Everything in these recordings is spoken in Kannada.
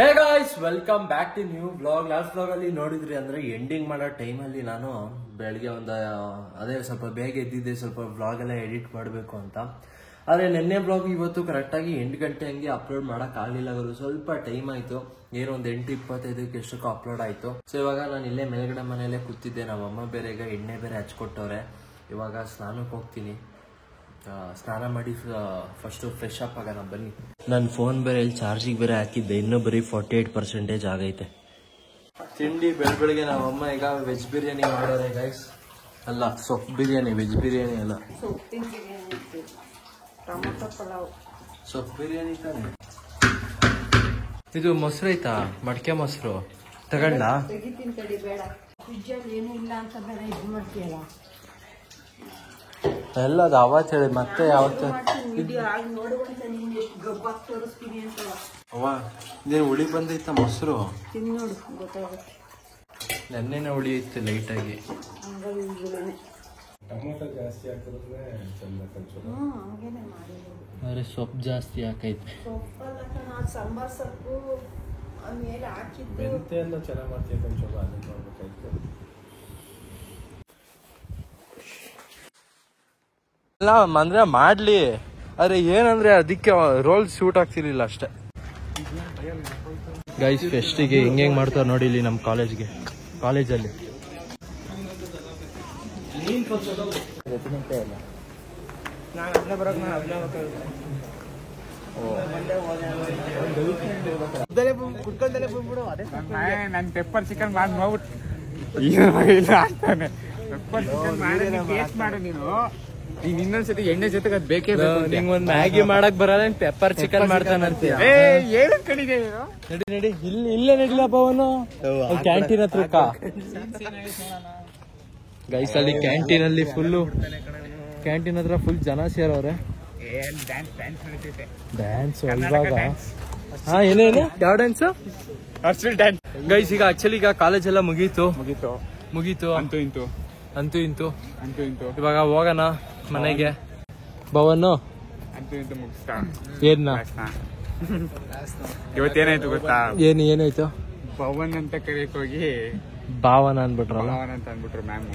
Hey guys, welcome back to new blog. Last blog ಅಲ್ಲಿ ನೋಡಿದ್ರಿ ಅಂದ್ರೆ ಎಂಡಿಂಗ್ ಮಾಡೋ ಟೈಮಲ್ಲಿ ನಾನು ಬೆಳಗ್ಗೆ ಅದೇ ಸ್ವಲ್ಪ ಬೇಗ ಎದ್ದಿದ್ದೆ, ಸ್ವಲ್ಪ ಬ್ಲಾಗ್ ಎಲ್ಲ ಎಡಿಟ್ ಮಾಡಬೇಕು ಅಂತ. ಆದ್ರೆ ನಿನ್ನೆ ಬ್ಲಾಗ್ ಇವತ್ತು ಕರೆಕ್ಟಾಗಿ 8 ಗಂಟೆ ಹಂಗೆ ಅಪ್ಲೋಡ್ ಮಾಡಕ್ ಆಗ್ಲಿಲ್ಲ. ಸ್ವಲ್ಪ ಟೈಮ್ ಆಯ್ತು, ಏನೋ ಒಂದು 8:25 ಎಷ್ಟಕ್ಕೂ ಅಪ್ಲೋಡ್ ಆಯ್ತು. ಸೊ ಇವಾಗ ನಾನು ಇಲ್ಲೇ ಮೇಲ್ಗಡೆ ಮನೆಯಲ್ಲೇ ಕೂತಿದ್ದೆ. ನಮ್ಮ ಅಮ್ಮ ಬೇರೆ ಈಗ ಎಣ್ಣೆ ಬೇರೆ ಹಚ್ಕೊಟ್ಟವ್ರೆ. ಇವಾಗ ಸ್ನಾನಕ್ಕೆ ಹೋಗ್ತೀನಿ. ಸ್ನಾನ ಮಾಡಿ ಫಸ್ಟ್ ಫ್ರೆಶ್ ಅಪ್ ಆಗೋಣ ಬನ್ನಿ. ನನ್ನ ಫೋನ್ ಬೇರೆ ಇಲ್ಲಿ ಚಾರ್ಜಿಗೆ ಬೇರೆ ಹಾಕಿದ್ದೆ, ಇನ್ನೂ ಬರೀ 48% ಆಗೈತೆ. ತಿಂಡಿ ಬೆಳಗ್ಗೆ ನಮ್ಮಮ್ಮ ಈಗ ವೆಜ್ ಬಿರಿಯಾನಿ ಮಾಡೋರೆ ಗೈಸ್. ಅಲ್ಲ, ಸೊಪ್ಪು ಬಿರಿಯಾನಿ, ವೆಜ್ ಬಿರಿಯಾನಿ ಅಲ್ಲ, ಸೊಪ್ಪು ಬಿರಿಯಾನಿ ತಾನೆ. ಇದು ಮೊಸರು ಐತಾ, ಮಡಕೆ ಮೊಸರು ತಗೊಂಡ ಎಲ್ಲ ಅದು ಅವತ್ತು ಹೇಳಿ ಮತ್ತೆ ಯಾವತ್ತು ಅವ್ವ ನೀನು ಹುಳಿ ಬಂದೈತ ಮೊಸರು ನೆನ್ನೆನೆ ಹುಳಿ ಇತ್ತು ಲೈಟಾಗಿ. ಅರೆ ಸೊಪ್ಪು ಜಾಸ್ತಿ ಹಾಕೈತೆ. ಸಾಂಬಾರ್ ಸೊಪ್ಪು ಆಮೇಲೆ ಹಾಕಿದ್ದು ಎಲ್ಲ ಚೆನ್ನಾಗಿ ಮಾಡ್ತೀವಿ, ಕೊಂಚ ಅದನ್ನ ಮಾಡ್ಬೇಕಾಯ್ತು. ಅಲ್ಲ ಅಂದ್ರೆ ಮಾಡ್ಲಿ, ಆದ್ರೆ ಏನಂದ್ರೆ ಅದಕ್ಕೆ ರೋಲ್ ಸೂಟ್ ಆಗ್ತಿರ್ಲಿಲ್ಲ ಅಷ್ಟೇ. ಗೈಸ್ ಫೆಸ್ಟಿಗೆ ಹೆಂಗ್ ಮಾಡ್ತಾರ ನೋಡಿ ಇಲ್ಲಿ ನಮ್ಮ ಕಾಲೇಜಲ್ಲಿ. ನನ್ ಪೆಪ್ಪರ್ ಚಿಕನ್ ಮಾಡಿ ನೋಡ್ಬಿಟ್ಟು ಪೆಪ್ಪರ್ ಚಿಕನ್ ಮಾಡಿ ಟೇಸ್ಟ್ ಮಾಡು ನೀನು. ನೀನ್ ಇನ್ನೊಂದ್ಸತಿ ಎಣ್ಣೆ ಜೊತೆಗೆ ಅದ್ ಬೇಕೇ ಬೇಕು. ನಿಂಗ್ ಒಂದ್ ಮ್ಯಾಗಿ ಮಾಡಕ್ ಬರಲ್ಲ, ಪೆಪ್ಪರ್ ಚಿಕನ್ ಮಾಡ್ತಾನಂತೆ. ಏನು ಕಡಿದೆ ನೀನು? ನಡಿ ಇಲ್ಲೇ ನಡಿಲಪ್ಪ ಅವನು ಕ್ಯಾಂಟೀನ್ ಹತ್ರ. ಗೈಸ್ ಅಲ್ಲಿ ಕ್ಯಾಂಟೀನ್ ಅಲ್ಲಿ ಕ್ಯಾಂಟೀನ್ ಹತ್ರ ಫುಲ್ ಜನ ಸೇರವ್ರೆ. ಡ್ಯಾನ್ಸ್ ಇವಾಗ ಏನೇನು ಯಾವ ಡ್ಯಾನ್ಸ್? ಗೈಸ್ ಈಗ ಆಕ್ಚುಲಿ ಈಗ ಕಾಲೇಜ್ ಎಲ್ಲ ಮುಗೀತು ಅಂತೂ ಇಂತು ಇವಾಗ ಹೋಗೋಣ ಮನೆಗೆ. ಭವನ್ ಏನ ಇವತ್ತೇನಾಯ್ತು ಗೊತ್ತಾ? ಏನಾಯ್ತು? ಭವನ್ ಅಂತ ಕರೆಯಕ್ ಹೋಗಿ ಭಾವನ ಅನ್ಬಿಟ್ರಲ್ಲ. ಭವನ್ ಅಂತ ಅನ್ಬಿಟ್ರು ಮ್ಯಾಮ್.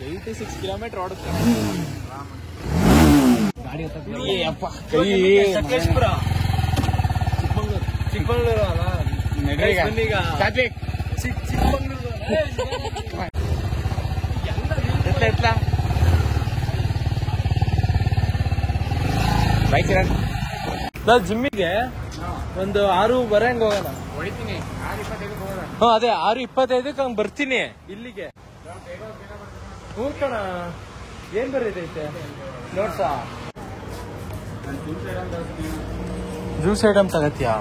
86 ಕಿಲೋಮೀಟರ್ ಓಡುತ್ತೆ ಗಾಡಿ. ಚಿಕ್ಕಮಂಗ್ಳೂರು ಅಲ್ಲ, ಜಿಮ್ಮಿಗೆ ಒಂದು 6:15 ಹಂಗ ಹೋಗೋಣ. ಹೊಡಿತೀನಿ 6:25 ಹೋಗೋಣ. ಅದೇ 6:25 ಹಂಗ ಬರ್ತೀನಿ ಇಲ್ಲಿಗೆ. ಕಣ ಏನ್ ಬರೀತೈತೆ ನೋಡ್ಸಾ? Juice item ತಗತ್ಯಾ?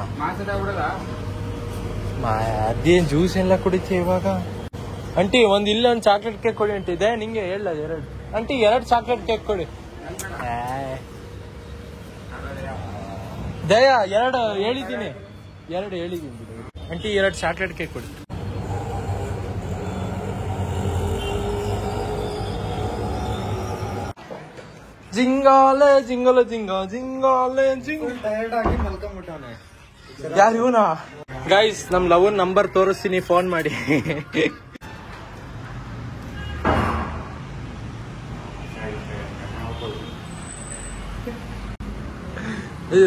ಅದೇನ್ ಜ್ಯೂಸ್ ಎಲ್ಲ ಕುಡಿತೀಯ ಇವಾಗ? ಅಂಟಿ ಇಲ್ಲೊಂದು ಚಾಕ್ಲೇಟ್ ಕೇಕ್ ಕೊಡಿ ಅಂಟಿ. ಇದೆ ನಿಂಗೆ ಹೇಳ 2 ಅಂಟಿ 2 ಚಾಕ್ಲೇಟ್ ಕೇಕ್ ಕೊಡಿ. ದಯ 2 ಹೇಳಿದ್ದೀನಿ ಅಂಟಿ. 2 ಚಾಕ್ಲೇಟ್ ಕೇಕ್ ಕೊಡಿ. ಜಿಂಗಾಲೆ ಜಿಂಗಲ ಜಿಂಗಾಲೆ ಟೈರ್ಡ್ ಆಗಿ ಮಲ್ಕೊಂಡ್ಬಿಟ್ಟವನೆ. ಯಾರು ಇವನಾ? ಗೈಸ್ ನಮ್ ಲವನ್ ನಂಬರ್ ತೋರಿಸ್ತೀನಿ, ಫೋನ್ ಮಾಡಿ.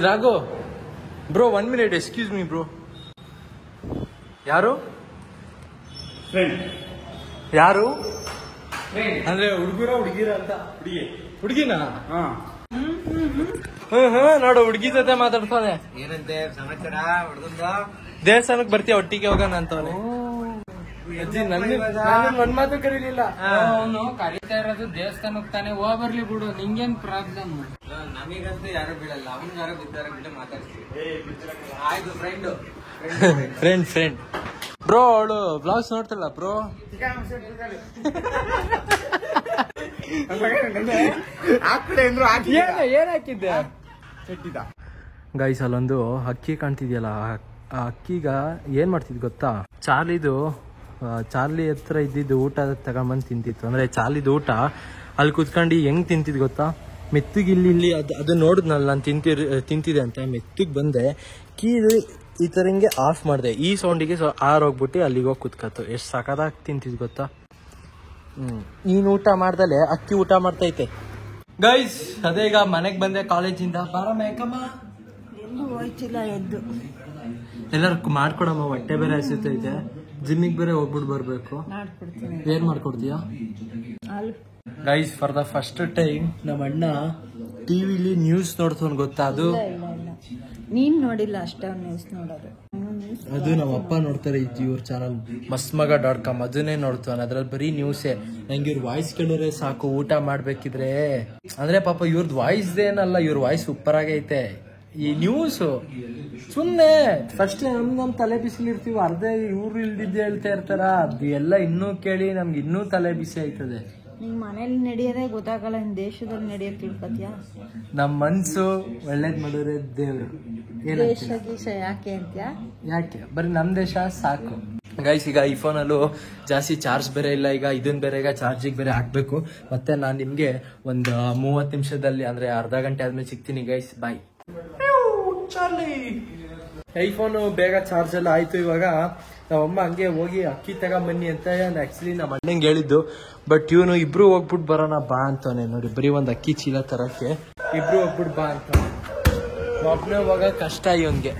Raghu bro 1 minute, excuse me bro. ಯಾರು ಅಂದ್ರೆ ಹುಡುಗಿರ ಅಂತ? ಹುಡುಗಿನಾ? ನೋಡು ಹುಡುಗಿ ಜೊತೆ ಮಾತಾಡ್ತಾನೆ. ಏನಂತೆ ಸಮಾಚಾರ? ದೇವಸ್ಥಾನಕ್ಕೆ ಬರ್ತೀಯ, ಒಟ್ಟಿಗೆ ಹೋಗೋಣ ಅಂತವನೆ. ಒಂದ್ ಮಾತು ಕರೀಲಿಲ್ಲ. ಅವನು ಕರೀತಾ ಇರೋದು ದೇವಸ್ಥಾನಕ್ಕೆ ತಾನೆ, ಬರ್ಲಿ ಬಿಡು, ನಿಂಗೇನ್ ಪ್ರಾಬ್ಲಮ್? ನಮಗಂತೂ ಯಾರು ಬೀಳಲ್ಲ, ಅವನಿಗಾರು ಬಿದ್ದಾರ ಬಿಟ್ಟು ಮಾತಾಡ್ತೀವಿ. ಆಯ್ತು ಫ್ರೆಂಡ್ ಬ್ರೋ. ಅವಳು ಬ್ಲಾಗ್ಸ್ ನೋಡ್ತಾಳ ಬ್ರೋ. ಏನ್ ಹಾಕಿದ್ದೆ? ಗೈಸ್ ಅಲ್ಲೊಂದು ಅಕ್ಕಿ ಕಾಣ್ತಿದ್ಯಲ್ಲ, ಆ ಅಕ್ಕಿಗ ಏನ್ ಮಾಡ್ತಿದ್ ಗೊತ್ತಾ? ಚಾರ್ಲಿ ಹತ್ರ ಇದ್ದಿದ್ದು ಊಟ ತಗೊಂಬಂದ್ ತಿಂತಿತ್ತು. ಅಂದ್ರೆ ಚಾರ್ಲಿದ್ ಊಟ ಅಲ್ಲಿ ಕುತ್ಕೊಂಡು ಹೆಂಗ್ ತಿಂತಿದ್ ಗೊತ್ತಾ? ಮೆತ್ತಿಗೆ ಇಲ್ಲಿ ಅದು ನೋಡಿದ್ನಲ್ಲ ನಾನು ತಿಂತಿದೆ ಅಂತ ಮೆತ್ತಿಗೆ ಬಂದೆ ಕೀದು ಈ ಥರ ಹಿಂಗೆ ಆಫ್ ಮಾಡಿದೆ ಈ ಸೌಂಡಿಗೆ ಆರೋಗ್ಬಿಟ್ಟು ಅಲ್ಲಿಗೆ ಹೋಗಿ ಕುತ್ಕತ್ತು ಎಷ್ಟು ಸಖತ್ತಾಗಿ ತಿಂತಿದ್ ಗೊತ್ತಾ. ನೀನು ಊಟ ಮಾಡ್ದಲೆ ಅಕ್ಕಿ ಊಟ ಮಾಡ್ತೈತೆ ಗೈಸ್. ಅದೇ ಈಗ ಮನೆಗೆ ಬಂದೆ ಕಾಲೇಜಿಂದ. ಬಾರ ಮೇಕಮ್ಮ ಎಲ್ಲರೂ ಮಾಡ್ಕೊಡಮ್ಮ, ಹೊಟ್ಟೆ ಬೇರೆ ಹಸಿತೈತೆ. ಜಿಮ್ಮಿಗೆ ಬೇರೆ ಹೋಗ್ಬಿಟ್ಟು ಬರ್ಬೇಕು. ಏನ್ ಮಾಡ್ಕೊಡ್ತೀಯ guys? For the first time ನಮ್ಮ ಅಣ್ಣ ಟಿವಿಲಿ ನ್ಯೂಸ್ ನೋಡ್ತಾನೆ ಗೊತ್ತಾ. ಅದು ನೀನ್ ನೋಡಿಲ್ಲ ಅಷ್ಟೇ ನ್ಯೂಸ್ ನೋಡೋದು. ಅದು ನಮ್ಮ ಅಪ್ಪ ನೋಡ್ತಾರೆ ಇವ್ರ ಚಾನಲ್ mastmaga.com ಅದನ್ನೇ ನೋಡ್ತಾನೆ. ಅದ್ರಲ್ಲಿ ಬರೀ ನ್ಯೂಸೇ. ನಂಗೆ ಇವ್ರ ವಾಯ್ಸ್ ಕೇಳಿದ್ರೆ ಸಾಕು ಊಟ ಮಾಡ್ಬೇಕಿದ್ರೆ. ಅಂದ್ರೆ ಪಾಪ ಇವ್ರದ್ದು ವಾಯ್ಸ್ ಏನಲ್ಲ, ಇವ್ರ ವಾಯ್ಸ್ ಸೂಪರ್ ಆಗೈತೆ. ಈ ನ್ಯೂಸು ಸುಮ್ಮನೆ ಫಸ್ಟ್ ನಮ್ ತಲೆ ಬಿಸಿಲು ಇರ್ತೀವಿ, ಅರ್ಧ ಇವ್ರು ಇಲ್ದಿದ್ದು ಹೇಳ್ತಾ ಇರ್ತಾರ. ಅದು ಎಲ್ಲ ಇನ್ನೂ ಕೇಳಿ ನಮ್ಗೆ ಇನ್ನೂ ತಲೆ ಬಿಸಿ ಆಯ್ತದೆ. ನಿಂಗ್ ಮನೇಲಿ ನಡೆಯೋದೇ ಗೊತ್ತಾಗಲ್ಲ, ದೇಶದಲ್ಲಿ ನಡೆಯೋದ್ ತಿಳ್ಕೊತೀಯ. ನಮ್ ಮನ್ಸು ಒಳ್ಳೇದ್ ಮಾಡಿದ್ರೆ ದೇವ್ರು. ದೇಶ ಗೀಶ ಯಾಕೆ ಅಂತ್ಯಾ? ಯಾಕೆ ಬರೀ ನಮ್ ದೇಶ ಸಾಕು ಗೈಸ್. ಈಗ ಐಫೋನಲ್ಲೂ ಜಾಸ್ತಿ ಚಾರ್ಜ್ ಬೇರೆ ಇಲ್ಲ. ಈಗ ಇದನ್ ಬೇರೆ ಈಗ ಚಾರ್ಜಿಗೆ ಬೇರೆ ಹಾಕ್ಬೇಕು. ಮತ್ತೆ ನಾನು ನಿಮ್ಗೆ ಒಂದು 30 ನಿಮಿಷದಲ್ಲಿ ಅಂದ್ರೆ ಅರ್ಧ ಗಂಟೆ ಆದ್ಮೇಲೆ ಸಿಗ್ತೀನಿ ಗೈಸ್. ಬಾಯ್. ಐಫೋನು ಬೇಗ ಚಾರ್ಜ್ ಎಲ್ಲ ಆಯ್ತು. ಇವಾಗ ನಮ್ಮಮ್ಮ ಹಂಗೆ ಹೋಗಿ ಅಕ್ಕಿ ತಗೊಂಬನ್ನಿ ಅಂತ ಆಕ್ಚುಲಿ ನಮ್ಮ ಅಣ್ಣಂಗೆ ಹೇಳಿದ್ದು. ಬಟ್ ಇವನು ಇಬ್ರು ಹೋಗ್ಬಿಟ್ಟು ಬರೋಣ ಬಾ ಅಂತಾನೆ. ನೋಡಿ ಬರೀ ಒಂದ್ ಅಕ್ಕಿ ಚೀಲ ತರಕ್ಕೆ ಇಬ್ರು ಹೋಗ್ಬಿಟ್ಟು ಬಾ ಅಂತ. ಒಬ್ನೇ ಹೋಗ ಕಷ್ಟ ಇವನ್ಗೆ.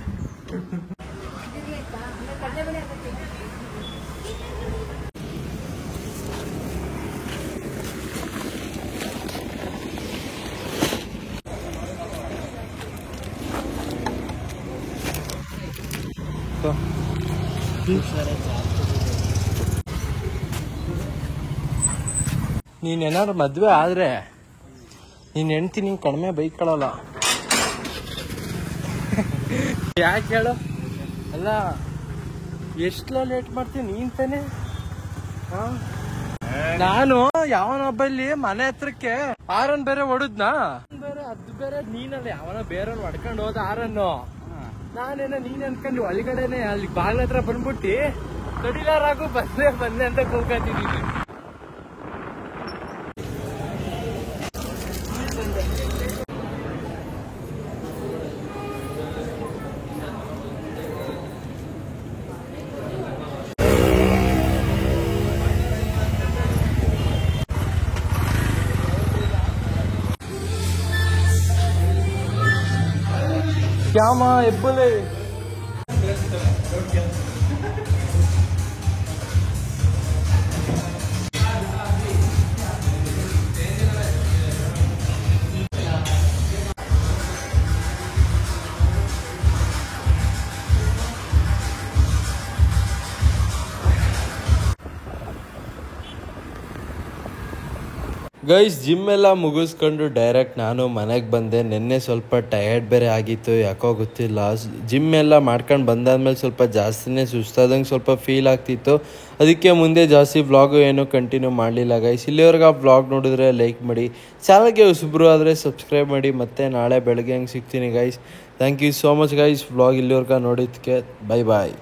ನೀನೇನಾದ್ರು ಮದ್ವೆ ಆದ್ರೆ ನೀನ್ ಹೆಂಡ್ತಿ ನಿಂಗೆ ಕಡಿಮೆ ಬೈಕೊಳ್ಳಲ್ಲ. ಯಾಕೆ ಹೇಳು? ಅಲ್ಲ ಎಷ್ಟೋ ಲೇಟ್ ಮಾಡ್ತೀನಿ ನೀನ್ ತಾನೆ. ನಾನು ಯಾವನೊಬ್ಬಲ್ಲಿ ಮನೆ ಹತ್ರಕ್ಕೆ ಆರನ್ ಬೇರೆ ಹೊಡುದ್ನಾ ಬೇರೆ ಅದು ಬೇರೆ ನೀನಲ್ಲ ಯಾವನ ಬೇರೆ ಹೊಡ್ಕೊಂಡು ಹೋದ ಆರನ್ನು. ನಾನೇನೋ ನೀನ್ ಅನ್ಕೊಂಡು ಒಳಗಡೆನೆ ಅಲ್ಲಿ ಬಾಗ್ಲ ಹತ್ರ ಬಂದ್ಬಿಟ್ಟು ಕಡಿಲಾರಾಗು ಬಂದೆ ಅಂತ ಕೂಗ್ತಿದ್ದೀನಿ. क्या माँ एप्पले ಗೈಸ್ ಜಿಮ್ ಎಲ್ಲ ಮುಗಿಸ್ಕೊಂಡು ಡೈರೆಕ್ಟ್ ನಾನು ಮನೆಗೆ ಬಂದೆ. ನಿನ್ನೆ ಸ್ವಲ್ಪ ಟಯರ್ಡ್ ಬೇರೆ ಆಗಿತ್ತು, ಯಾಕೋ ಗೊತ್ತಿಲ್ಲ. ಜಿಮ್ ಎಲ್ಲ ಮಾಡ್ಕೊಂಡು ಬಂದಾದ್ಮೇಲೆ ಸ್ವಲ್ಪ ಜಾಸ್ತಿನೇ ಸುಸ್ತಾದಂಗೆ ಸ್ವಲ್ಪ ಫೀಲ್ ಆಗ್ತಿತ್ತು. ಅದಕ್ಕೆ ಮುಂದೆ ಜಾಸ್ತಿ ವ್ಲಾಗು ಏನೂ ಕಂಟಿನ್ಯೂ ಮಾಡಲಿಲ್ಲ ಗೈಸ್. ಇಲ್ಲಿವರೆಗೆ ಆ ವ್ಲಾಗ್ ನೋಡಿದ್ರೆ ಲೈಕ್ ಮಾಡಿ, ಚಾನಲ್ಗೆ ಹೊಸಬ್ರು ಆದರೆ ಸಬ್ಸ್ಕ್ರೈಬ್ ಮಾಡಿ. ಮತ್ತೆ ನಾಳೆ ಬೆಳಗ್ಗೆ ಹಂಗೆ ಸಿಗ್ತೀನಿ guys. Thank you so much guys vlog ಇಲ್ಲಿವರೆಗೆ ನೋಡಿದ್ದಕ್ಕೆ. ಬೈ ಬಾಯ್.